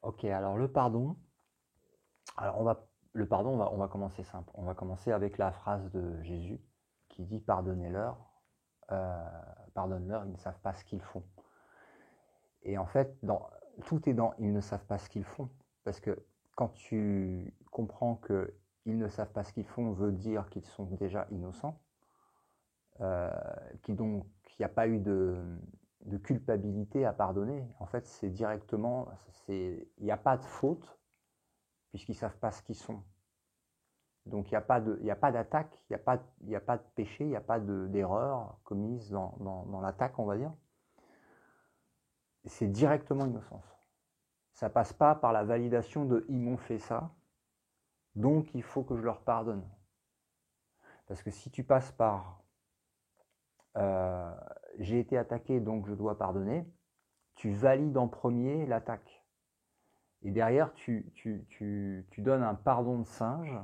Ok, alors le pardon, alors le pardon, on va commencer simple. On va commencer avec la phrase de Jésus qui dit pardonnez-leur, euh, pardonne-leur, ils ne savent pas ce qu'ils font. Et en fait, tout est dans ils ne savent pas ce qu'ils font. Parce que quand tu comprends que ils ne savent pas ce qu'ils font veut dire qu'ils sont déjà innocents, euh, donc il n'y a pas eu de culpabilité à pardonner. En fait, c'est directement, il n'y a pas de faute puisqu'ils ne savent pas ce qu'ils sont. Donc il n'y a pas d'attaque, il n'y a pas de péché, il n'y a pas d'erreur commise dans l'attaque, on va dire. C'est directement innocence. Ça passe pas par la validation de ils m'ont fait ça, donc il faut que je leur pardonne. Parce que si tu passes par euh, j'ai été attaqué donc je dois pardonner, tu valides en premier l'attaque. Et derrière, tu donnes un pardon de singe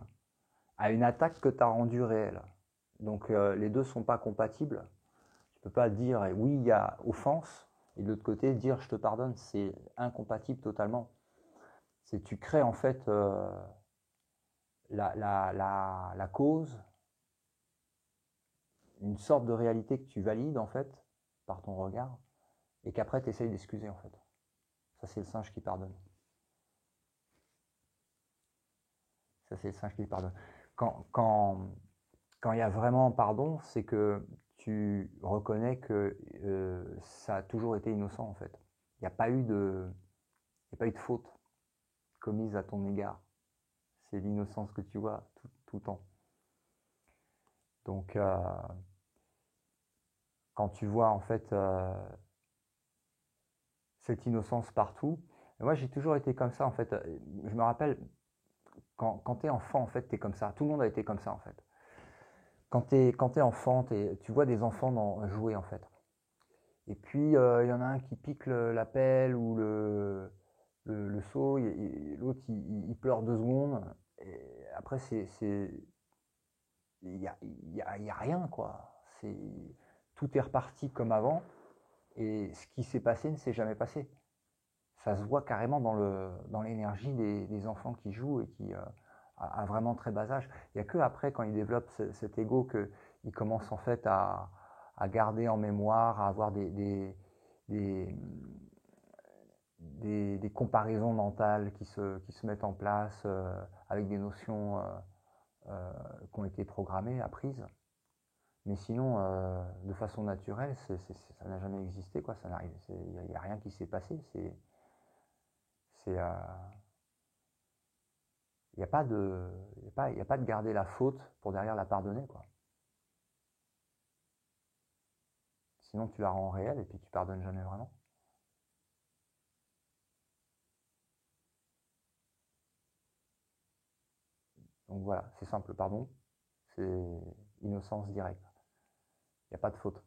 à une attaque que tu as rendue réelle. Donc les deux ne sont pas compatibles. Tu ne peux pas dire oui, il y a offense, et de l'autre côté, dire je te pardonne, c'est incompatible totalement. C'est tu crées en fait la cause, une sorte de réalité que tu valides en fait par ton regard, et qu'après tu essayes d'excuser en fait. Ça, c'est le singe qui pardonne. Ça, c'est le singe qui pardonne. Quand, quand, quand il y a vraiment pardon, c'est que tu reconnais que ça a toujours été innocent en fait. Il n'y a pas eu il n'y a pas eu de faute commise à ton égard. C'est l'innocence que tu vois tout le temps. Donc, quand tu vois en fait cette innocence partout, et moi j'ai toujours été comme ça en fait. Je me rappelle quand tu es enfant en fait, tu es comme ça. Tout le monde a été comme ça en fait. Quand t'es enfant, tu vois des enfants jouer en fait. Et puis il y en a un qui pique la pelle ou le seau, l'autre il pleure 2 secondes. Et après il y a rien quoi. Tout est reparti comme avant et ce qui s'est passé ne s'est jamais passé. Ça se voit carrément dans l'énergie des enfants qui jouent et qui à vraiment très bas âge. Il n'y a que après quand ils développent cet ego qu'ils commencent en fait à garder en mémoire, à avoir des, des comparaisons mentales qui se mettent en place avec des notions qui ont été programmées, apprises. Mais sinon, de façon naturelle, ça n'a jamais existé, quoi. Ça n'arrive, il n'y a rien qui s'est passé. Il n'y a pas de, y a pas de garder la faute pour derrière la pardonner, quoi. Sinon, tu la rends réelle et puis tu pardonnes jamais vraiment. Donc voilà, c'est simple, pardon, c'est innocence directe. Il n'y a pas de faute.